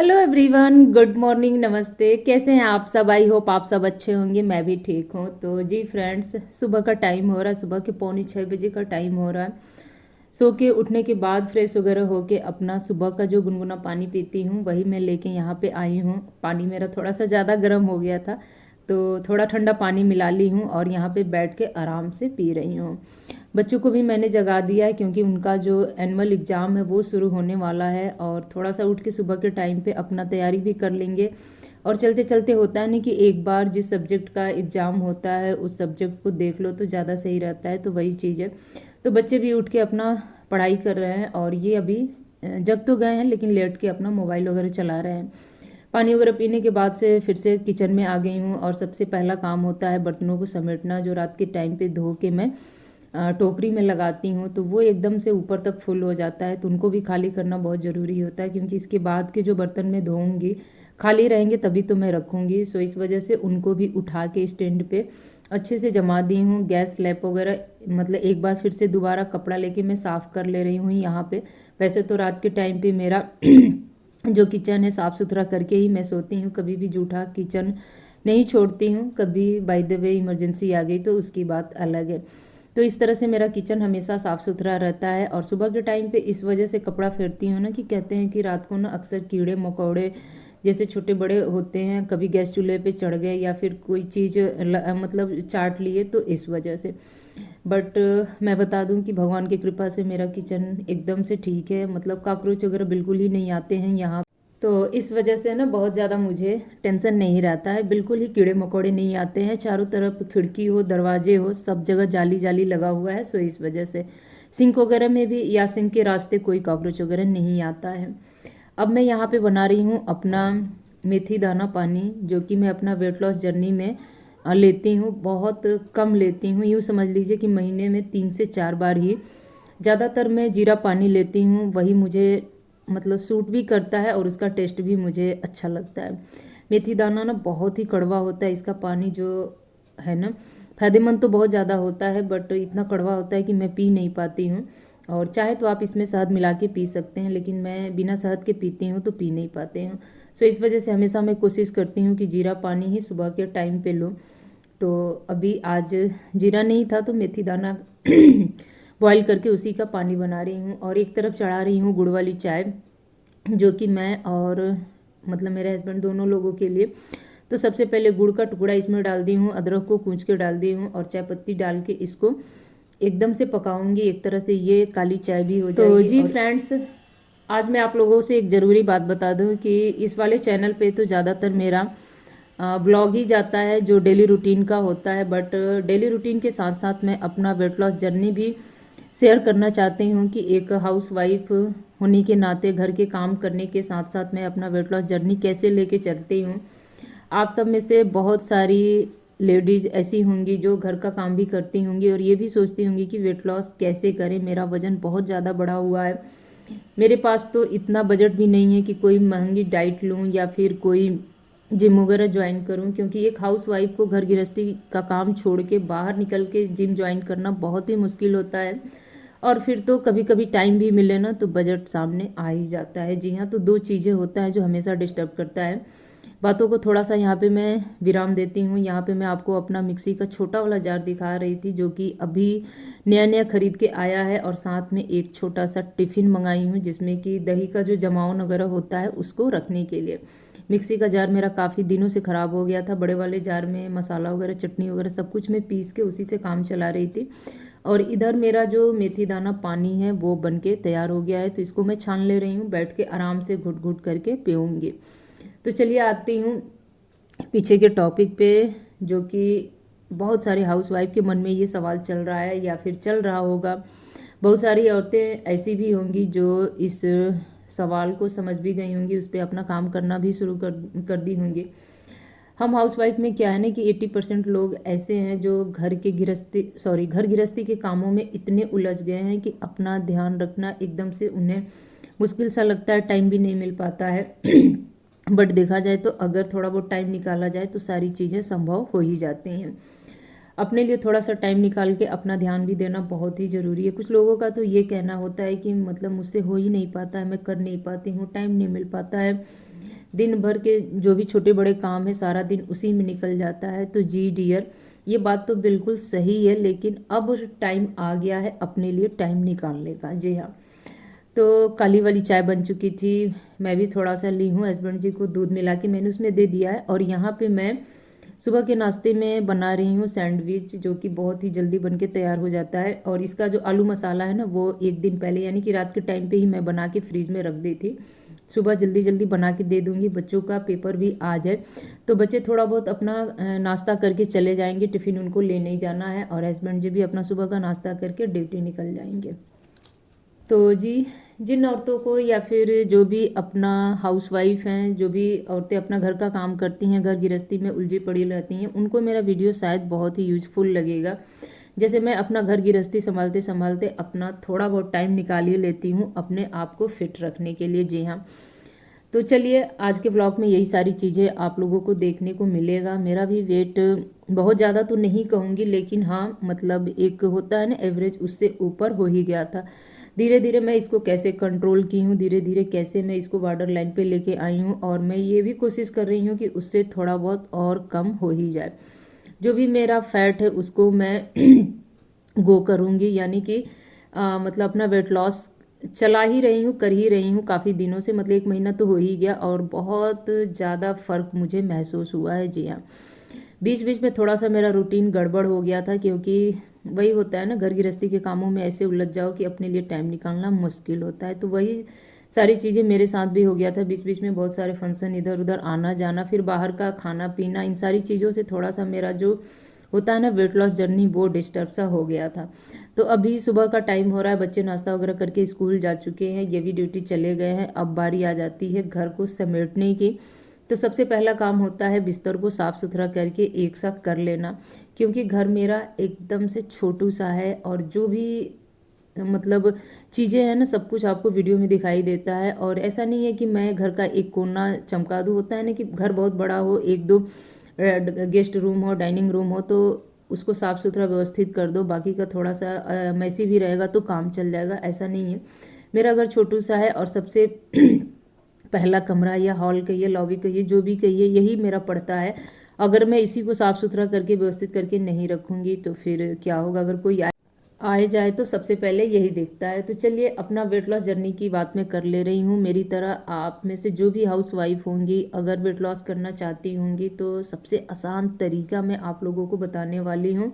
Hello everyone, good morning, नमस्ते। कैसे हैं आप सब? आई होप आप सब अच्छे होंगे। मैं भी ठीक हूँ। तो जी फ्रेंड्स, सुबह का टाइम हो रहा है, सुबह के 5:45 का टाइम हो रहा है। सो के उठने के बाद फ्रेश वगैरह होके अपना सुबह का जो गुनगुना पानी पीती हूँ वही मैं लेके यहाँ पे आई हूँ। पानी मेरा थोड़ा सा ज़्यादा गर्म हो गया था, तो थोड़ा ठंडा पानी मिला ली हूँ और यहाँ पे बैठ के आराम से पी रही हूँ। बच्चों को भी मैंने जगा दिया है क्योंकि उनका जो एनुअल एग्ज़ाम है वो शुरू होने वाला है, और थोड़ा सा उठ के सुबह के टाइम पे अपना तैयारी भी कर लेंगे। और चलते चलते होता है नहीं कि एक बार जिस सब्जेक्ट का एग्ज़ाम होता है उस सब्जेक्ट को देख लो तो ज़्यादा सही रहता है, तो वही चीज़ है। तो बच्चे भी उठ के अपना पढ़ाई कर रहे हैं और ये अभी जग तो गए हैं लेकिन लेट के अपना मोबाइल वगैरह चला रहे हैं। पानी वगैरह पीने के बाद से फिर से किचन में आ गई हूँ और सबसे पहला काम होता है बर्तनों को समेटना, जो रात के टाइम पे धो के मैं टोकरी में लगाती हूँ तो वो एकदम से ऊपर तक फुल हो जाता है, तो उनको भी खाली करना बहुत ज़रूरी होता है क्योंकि इसके बाद के जो बर्तन मैं धोऊंगी खाली रहेंगे तभी तो मैं रखूँगी। सो इस वजह से उनको भी उठा के स्टैंड पे अच्छे से जमा दी हूँ। गैस स्लैब वगैरह मतलब एक बार फिर से दोबारा कपड़ा लेके मैं साफ़ कर ले रही हूँ यहाँ पे। वैसे तो रात के टाइम पे मेरा जो किचन है साफ़ सुथरा करके ही मैं सोती हूँ, कभी भी जूठा किचन नहीं छोड़ती हूँ। कभी बाय द वे इमरजेंसी आ गई तो उसकी बात अलग है। तो इस तरह से मेरा किचन हमेशा साफ़ सुथरा रहता है। और सुबह के टाइम पे इस वजह से कपड़ा फेरती हूँ ना कि कहते हैं कि रात को ना अक्सर कीड़े मकोड़े जैसे छोटे बड़े होते हैं, कभी गैस चूल्हे पे चढ़ गए या फिर कोई चीज़ मतलब चाट लिए, तो इस वजह से। बट मैं बता दूं कि भगवान की कृपा से मेरा किचन एकदम से ठीक है, मतलब कॉकरोच वगैरह बिल्कुल ही नहीं आते हैं यहाँ। तो इस वजह से ना बहुत ज़्यादा मुझे टेंशन नहीं रहता है, बिल्कुल ही कीड़े मकोड़े नहीं आते हैं। चारों तरफ खिड़की हो दरवाजे हो सब जगह जाली जाली लगा हुआ है, सो इस वजह से सिंक वगैरह में भी या सिंक के रास्ते कोई कॉकरोच वगैरह नहीं आता है। अब मैं यहाँ पे बना रही हूँ अपना मेथी दाना पानी, जो कि मैं अपना वेट लॉस जर्नी में लेती हूँ। बहुत कम लेती हूँ, यूँ समझ लीजिए कि महीने में 3 से 4 बार ही ज़्यादातर मैं जीरा पानी लेती हूँ। वही मुझे मतलब सूट भी करता है और उसका टेस्ट भी मुझे अच्छा लगता है। मेथी दाना ना बहुत ही कड़वा होता है, इसका पानी जो है ना फायदेमंद तो बहुत ज़्यादा होता है, बट इतना कड़वा होता है कि मैं पी नहीं पाती हूँ। और चाहे तो आप इसमें शहद मिला के पी सकते हैं, लेकिन मैं बिना शहद के पीती हूँ तो पी नहीं पाते हैं। सो इस वजह से हमेशा मैं कोशिश करती हूँ कि जीरा पानी ही सुबह के टाइम पे लूँ। तो अभी आज जीरा नहीं था तो मेथी दाना बॉईल करके उसी का पानी बना रही हूँ। और एक तरफ चढ़ा रही हूँ गुड़ वाली चाय, जो कि मैं और मतलब मेरे हस्बैंड दोनों लोगों के लिए। तो सबसे पहले गुड़ का टुकड़ा इसमें डाल दी हूँ, अदरक को कूच के डाल दी हूँ और चाय पत्ती डाल के इसको एकदम से पकाऊंगी, एक तरह से ये काली चाय भी हो जाएगी। तो जी फ्रेंड्स, आज मैं आप लोगों से एक ज़रूरी बात बता दूं कि इस वाले चैनल पे तो ज़्यादातर मेरा ब्लॉग ही जाता है जो डेली रूटीन का होता है, बट डेली रूटीन के साथ साथ मैं अपना वेट लॉस जर्नी भी शेयर करना चाहती हूँ कि एक हाउस वाइफ होने के नाते घर के काम करने के साथ साथ मैं अपना वेट लॉस जर्नी कैसे लेके चलती हूँ। आप सब में से बहुत सारी लेडीज ऐसी होंगी जो घर का काम भी करती होंगी और ये भी सोचती होंगी कि वेट लॉस कैसे करें, मेरा वज़न बहुत ज़्यादा बढ़ा हुआ है, मेरे पास तो इतना बजट भी नहीं है कि कोई महंगी डाइट लूँ या फिर कोई जिम वगैरह ज्वाइन करूँ, क्योंकि एक हाउस वाइफ को घर गृहस्थी का काम छोड़ के बाहर निकल के जिम ज्वाइन करना बहुत ही मुश्किल होता है। और फिर तो कभी कभी टाइम भी मिले ना तो बजट सामने आ ही जाता है। जी हाँ, तो दो चीज़ें होता है जो हमेशा डिस्टर्ब करता है। बातों को थोड़ा सा यहाँ पे मैं विराम देती हूँ। यहाँ पे मैं आपको अपना मिक्सी का छोटा वाला जार दिखा रही थी जो कि अभी नया नया खरीद के आया है, और साथ में एक छोटा सा टिफ़िन मंगाई हूँ जिसमें कि दही का जो जमावन वगैरह होता है उसको रखने के लिए। मिक्सी का जार मेरा काफ़ी दिनों से ख़राब हो गया था, बड़े वाले जार में मसाला वगैरह चटनी वगैरह सब कुछ मैं पीस के उसी से काम चला रही थी। और इधर मेरा जो मेथी दाना पानी है वो बन के तैयार हो गया है, तो इसको मैं छान ले रही हूँ, बैठ के आराम से घुट घुट करके पीऊँगी। तो चलिए आती हूँ पीछे के टॉपिक पे, जो कि बहुत सारे हाउसवाइफ के मन में ये सवाल चल रहा है या फिर चल रहा होगा। बहुत सारी औरतें ऐसी भी होंगी जो इस सवाल को समझ भी गई होंगी, उस पर अपना काम करना भी शुरू कर दी होंगी। हम हाउसवाइफ में क्या है ना कि 80% लोग ऐसे हैं जो घर गृहस्थी के कामों में इतने उलझ गए हैं कि अपना ध्यान रखना एकदम से उन्हें मुश्किल सा लगता है, टाइम भी नहीं मिल पाता है। बट देखा जाए तो अगर थोड़ा बहुत टाइम निकाला जाए तो सारी चीज़ें संभव हो ही जाती हैं। अपने लिए थोड़ा सा टाइम निकाल के अपना ध्यान भी देना बहुत ही ज़रूरी है। कुछ लोगों का तो ये कहना होता है कि मतलब मुझसे हो ही नहीं पाता है, मैं कर नहीं पाती हूँ, टाइम नहीं मिल पाता है, दिन भर के जो भी छोटे बड़े काम है सारा दिन उसी में निकल जाता है। तो जी डियर, ये बात तो बिल्कुल सही है, लेकिन अब टाइम आ गया है अपने लिए टाइम निकालने का। जी हाँ, तो काली वाली चाय बन चुकी थी, मैं भी थोड़ा सा ली हूँ, हस्बैंड जी को दूध मिला के मैंने उसमें दे दिया है। और यहाँ पे मैं सुबह के नाश्ते में बना रही हूँ सैंडविच, जो कि बहुत ही जल्दी बन के तैयार हो जाता है। और इसका जो आलू मसाला है ना, वो एक दिन पहले यानी कि रात के टाइम पे ही मैं बना के फ्रीज में रख दी थी। सुबह जल्दी जल्दी बना के दे दूंगी, बच्चों का पेपर भी आज है तो बच्चे थोड़ा बहुत अपना नाश्ता करके चले जाएंगे, टिफ़िन उनको ले नहीं जाना है। और हस्बैंड जी भी अपना सुबह का नाश्ता करके ड्यूटी निकल जाएंगे। तो जी, जिन औरतों को या फिर जो भी अपना हाउसवाइफ हैं, जो भी औरतें अपना घर का काम करती हैं, घर गृहस्थी में उलझी पड़ी रहती हैं, उनको मेरा वीडियो शायद बहुत ही यूजफुल लगेगा। जैसे मैं अपना घर गृहस्थी संभालते संभालते अपना थोड़ा बहुत टाइम निकाल ही लेती हूँ अपने आप को फिट रखने के लिए। जी हाँ, तो चलिए आज के ब्लॉग में यही सारी चीज़ें आप लोगों को देखने को मिलेगा। मेरा भी वेट बहुत ज़्यादा तो नहीं कहूँगी, लेकिन हाँ मतलब एक होता है ना एवरेज, उससे ऊपर हो ही गया था। धीरे धीरे मैं इसको कैसे कंट्रोल की हूँ, धीरे धीरे कैसे मैं इसको बॉर्डर लाइन पे लेके आई हूँ, और मैं ये भी कोशिश कर रही हूँ कि उससे थोड़ा बहुत और कम हो ही जाए। जो भी मेरा फैट है उसको मैं गो करूँगी, यानी कि मतलब अपना वेट लॉस चला ही रही हूँ, कर ही रही हूँ काफ़ी दिनों से, मतलब 1 महीना तो हो ही गया और बहुत ज़्यादा फ़र्क मुझे महसूस हुआ है। जी हाँ, बीच बीच में थोड़ा सा मेरा रूटीन गड़बड़ हो गया था, क्योंकि वही होता है ना, घर गृहस्थी के कामों में ऐसे उलझ जाओ कि अपने लिए टाइम निकालना मुश्किल होता है। तो वही सारी चीज़ें मेरे साथ भी हो गया था, बीच बीच में बहुत सारे फंक्शन, इधर उधर आना जाना, फिर बाहर का खाना पीना, इन सारी चीज़ों से थोड़ा सा मेरा जो होता है ना वेट लॉस जर्नी, वो डिस्टर्ब सा हो गया था। तो अभी सुबह का टाइम हो रहा है, बच्चे नाश्ता वगैरह करके स्कूल जा चुके हैं, ये भी ड्यूटी चले गए हैं। अब बारी आ जाती है घर को समेटने की। तो सबसे पहला काम होता है बिस्तर को साफ सुथरा करके एक साथ कर लेना, क्योंकि घर मेरा एकदम से छोटू सा है, और जो भी मतलब चीज़ें हैं ना, सब कुछ आपको वीडियो में दिखाई देता है। और ऐसा नहीं है कि मैं घर का एक कोना चमका दूँ, होता है ना कि घर बहुत बड़ा हो, एक दो गेस्ट रूम हो, डाइनिंग रूम हो, तो उसको साफ़ सुथरा व्यवस्थित कर दो, बाकी का थोड़ा सा मैसी भी रहेगा तो काम चल जाएगा, ऐसा नहीं है। मेरा घर छोटू सा है, और सबसे पहला कमरा या हॉल कहिए, लॉबी कहिए, जो भी कहिए, यही मेरा पड़ता है। अगर मैं इसी को साफ़ सुथरा करके व्यवस्थित करके नहीं रखूँगी तो फिर क्या होगा, अगर कोई आए जाए तो सबसे पहले यही देखता है। तो चलिए अपना वेट लॉस जर्नी की बात मैं कर ले रही हूँ। मेरी तरह आप में से जो भी हाउस वाइफ होंगी, अगर वेट लॉस करना चाहती होंगी, तो सबसे आसान तरीका मैं आप लोगों को बताने वाली हूँ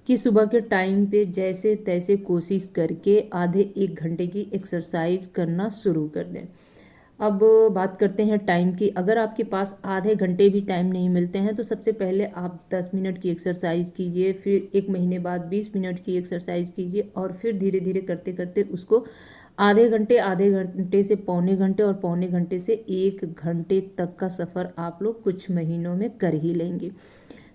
कि सुबह के टाइम पे जैसे तैसे कोशिश करके आधे 1 घंटे की एक्सरसाइज करना शुरू कर दें। अब बात करते हैं टाइम की। अगर आपके पास आधे घंटे भी टाइम नहीं मिलते हैं, तो सबसे पहले आप 10 मिनट की एक्सरसाइज कीजिए, फिर 1 महीने बाद 20 मिनट की एक्सरसाइज कीजिए, और फिर धीरे धीरे करते करते उसको आधे घंटे से पौने घंटे, और पौने घंटे से 1 घंटे तक का सफ़र आप लोग कुछ महीनों में कर ही लेंगे।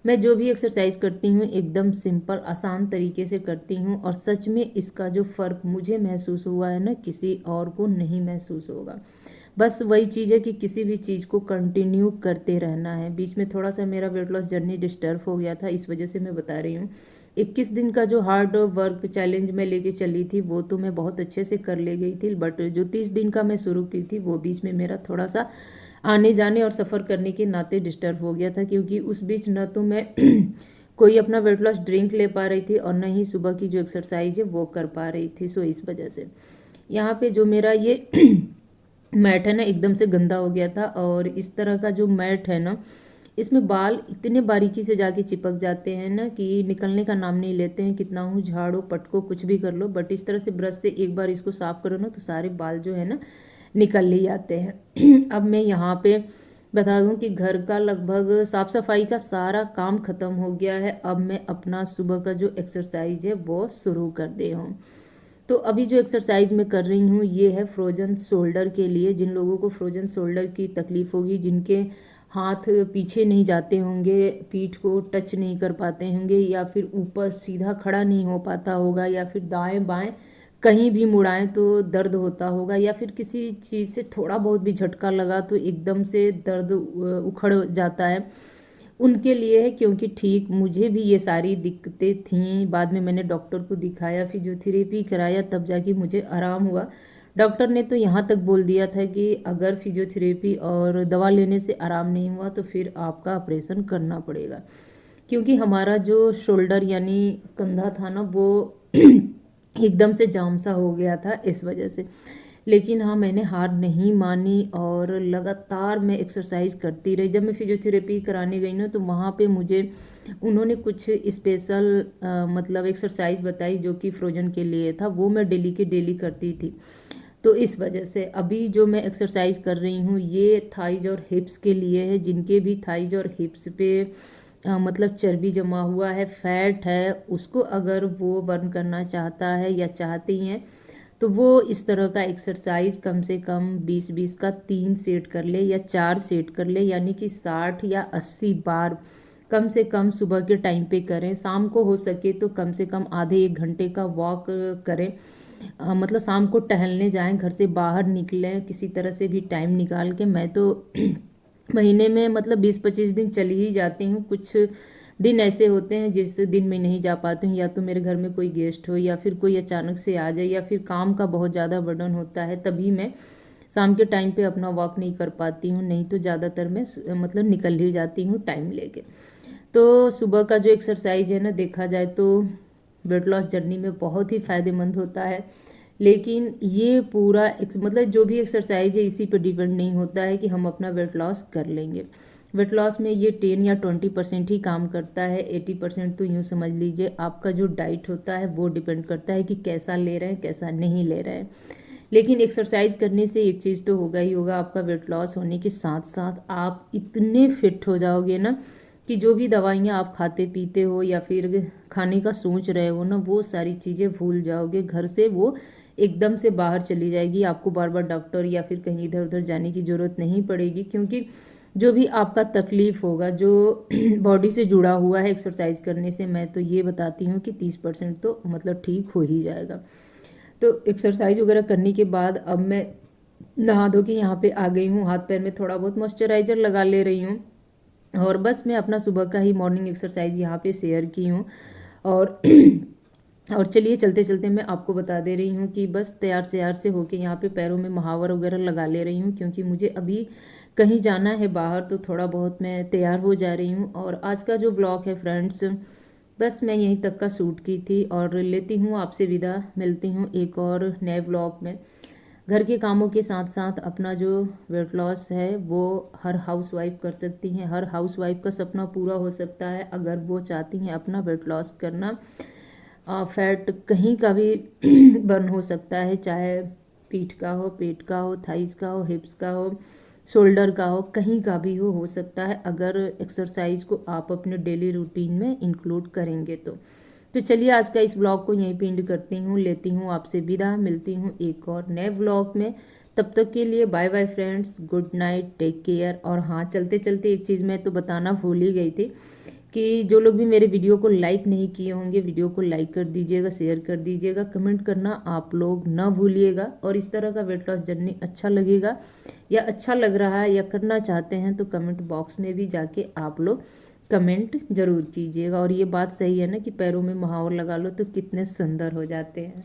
मैं जो भी एक्सरसाइज करती हूँ एकदम सिंपल आसान तरीके से करती हूँ, और सच में इसका जो फ़र्क मुझे महसूस हुआ है ना, किसी और को नहीं महसूस होगा। बस वही चीज़ है कि किसी भी चीज़ को कंटिन्यू करते रहना है। बीच में थोड़ा सा मेरा वेट लॉस जर्नी डिस्टर्ब हो गया था, इस वजह से मैं बता रही हूँ। 21 दिन का जो हार्ड वर्क चैलेंज मैं लेके चली थी, वो तो मैं बहुत अच्छे से कर ले गई थी, बट जो 30 दिन का मैं शुरू की थी, वो बीच में मेरा थोड़ा सा आने जाने और सफ़र करने के नाते डिस्टर्ब हो गया था, क्योंकि उस बीच न तो मैं कोई अपना वेट लॉस ड्रिंक ले पा रही थी, और न ही सुबह की जो एक्सरसाइज है वो कर पा रही थी। सो इस वजह से यहाँ पे जो मेरा ये मैट है ना, एकदम से गंदा हो गया था। और इस तरह का जो मैट है ना, इसमें बाल इतने बारीकी से जाके चिपक जाते हैं ना कि निकलने का नाम नहीं लेते हैं। कितना हूँ झाड़ो पटको कुछ भी कर लो, बट इस तरह से ब्रश से एक बार इसको साफ करो ना, तो सारे बाल जो है ना निकल ही आते हैं। अब मैं यहाँ पे बता दूं कि घर का लगभग साफ सफाई का सारा काम खत्म हो गया है। अब मैं अपना सुबह का जो एक्सरसाइज है वो शुरू कर दे हूँ। तो अभी जो एक्सरसाइज मैं कर रही हूँ ये है फ्रोजन शोल्डर के लिए। जिन लोगों को फ्रोजन शोल्डर की तकलीफ होगी, जिनके हाथ पीछे नहीं जाते होंगे, पीठ को टच नहीं कर पाते होंगे, या फिर ऊपर सीधा खड़ा नहीं हो पाता होगा, या फिर दाएं बाएं कहीं भी मुड़ाएं तो दर्द होता होगा, या फिर किसी चीज़ से थोड़ा बहुत भी झटका लगा तो एकदम से दर्द उखड़ जाता है, उनके लिए है। क्योंकि ठीक मुझे भी ये सारी दिक्कतें थीं। बाद में मैंने डॉक्टर को दिखाया, फिजियोथेरेपी कराया, तब जाके मुझे आराम हुआ। डॉक्टर ने तो यहाँ तक बोल दिया था कि अगर फिजियोथेरेपी और दवा लेने से आराम नहीं हुआ तो फिर आपका ऑपरेशन करना पड़ेगा, क्योंकि हमारा जो शोल्डर यानी कंधा था ना वो एकदम से जाम सा हो गया था इस वजह से। लेकिन हाँ, मैंने हार नहीं मानी और लगातार मैं एक्सरसाइज करती रही। जब मैं फिजियोथेरेपी कराने गई ना तो वहाँ पे मुझे उन्होंने कुछ स्पेशल मतलब एक्सरसाइज बताई जो कि फ्रोजन के लिए था, वो मैं डेली के डेली करती थी। तो इस वजह से अभी जो मैं एक्सरसाइज कर रही हूँ ये थाइज और हिप्स के लिए है। जिनके भी थाइज और हिप्स पे मतलब चर्बी जमा हुआ है, फैट है, उसको अगर वो बर्न करना चाहता है या चाहती हैं तो वो इस तरह का एक्सरसाइज कम से कम 20-20 का 3 सेट कर ले या 4 सेट कर ले, यानी कि 60 या 80 बार कम से कम सुबह के टाइम पे करें। शाम को हो सके तो कम से कम आधे 1 घंटे का वॉक करें। मतलब शाम को टहलने जाएं, घर से बाहर निकलें किसी तरह से भी टाइम निकाल के। मैं तो महीने में मतलब 20-25 दिन चली ही जाती हूँ। कुछ दिन ऐसे होते हैं जिस दिन मैं नहीं जा पाती हूँ, या तो मेरे घर में कोई गेस्ट हो या फिर कोई अचानक से आ जाए या फिर काम का बहुत ज़्यादा बर्डन होता है, तभी मैं शाम के टाइम पे अपना वॉक नहीं कर पाती हूँ। नहीं तो ज़्यादातर मैं मतलब निकल ही जाती हूँ टाइम लेके। तो सुबह का जो एक्सरसाइज है ना, देखा जाए तो वेट लॉस जर्नी में बहुत ही फ़ायदेमंद होता है। लेकिन ये पूरा मतलब जो भी एक्सरसाइज है इसी पे डिपेंड नहीं होता है कि हम अपना वेट लॉस कर लेंगे। वेट लॉस में ये 10 या 20% ही काम करता है। 80% तो यूँ समझ लीजिए आपका जो डाइट होता है वो डिपेंड करता है कि कैसा ले रहे हैं कैसा नहीं ले रहे हैं। लेकिन एक्सरसाइज करने से एक चीज़ तो होगा ही होगा, आपका वेट लॉस होने के साथ साथ आप इतने फिट हो जाओगे ना कि जो भी दवाइयाँ आप खाते पीते हो या फिर खाने का सोच रहे हो ना, वो सारी चीज़ें भूल जाओगे। घर से वो एकदम से बाहर चली जाएगी। आपको बार बार डॉक्टर या फिर कहीं इधर उधर जाने की ज़रूरत नहीं पड़ेगी, क्योंकि जो भी आपका तकलीफ होगा जो बॉडी से जुड़ा हुआ है एक्सरसाइज करने से, मैं तो ये बताती हूँ कि 30% तो मतलब ठीक हो ही जाएगा। तो एक्सरसाइज वगैरह करने के बाद अब मैं नहा धो के यहाँ पे आ गई हूँ। हाथ पैर में थोड़ा बहुत मॉइस्चराइज़र लगा ले रही हूँ और बस मैं अपना सुबह का ही मॉर्निंग एक्सरसाइज यहाँ पे शेयर की हूँ। और और चलिए चलते चलते मैं आपको बता दे रही हूँ कि बस तैयार से होके यहाँ पे पैरों में महावर वगैरह लगा ले रही हूँ, क्योंकि मुझे अभी कहीं जाना है बाहर, तो थोड़ा बहुत मैं तैयार हो जा रही हूँ। और आज का जो ब्लॉग है फ्रेंड्स, बस मैं यहीं तक का शूट की थी और लेती हूँ आपसे विदा। मिलती हूँ एक और नए ब्लॉग में। घर के कामों के साथ साथ अपना जो वेट लॉस है वो हर हाउसवाइफ कर सकती हैं। हर हाउसवाइफ का सपना पूरा हो सकता है अगर वो चाहती हैं अपना वेट लॉस करना। फैट कहीं का भी बर्न हो सकता है, चाहे पीठ का हो, पेट का हो, थाइस का हो, हिप्स का हो, शोल्डर का हो, कहीं का भी हो सकता है अगर एक्सरसाइज को आप अपने डेली रूटीन में इंक्लूड करेंगे तो चलिए आज का इस ब्लॉग को यहीं पे एंड करती हूँ। लेती हूँ आपसे विदा। मिलती हूँ एक और नए ब्लॉग में। तब तक के लिए bye bye friends, good night, take care. और हाँ, चलते चलते एक चीज़ मैं तो बताना भूल ही गई थी कि जो लोग भी मेरे वीडियो को लाइक नहीं किए होंगे, वीडियो को लाइक कर दीजिएगा, शेयर कर दीजिएगा, कमेंट करना आप लोग ना भूलिएगा। और इस तरह का वेट लॉस जर्नी अच्छा लगेगा या अच्छा लग रहा है या करना चाहते हैं तो कमेंट बॉक्स में भी जाके आप लोग कमेंट जरूर कीजिएगा। और ये बात सही है ना कि पैरों में महावर लगा लो तो कितने सुंदर हो जाते हैं।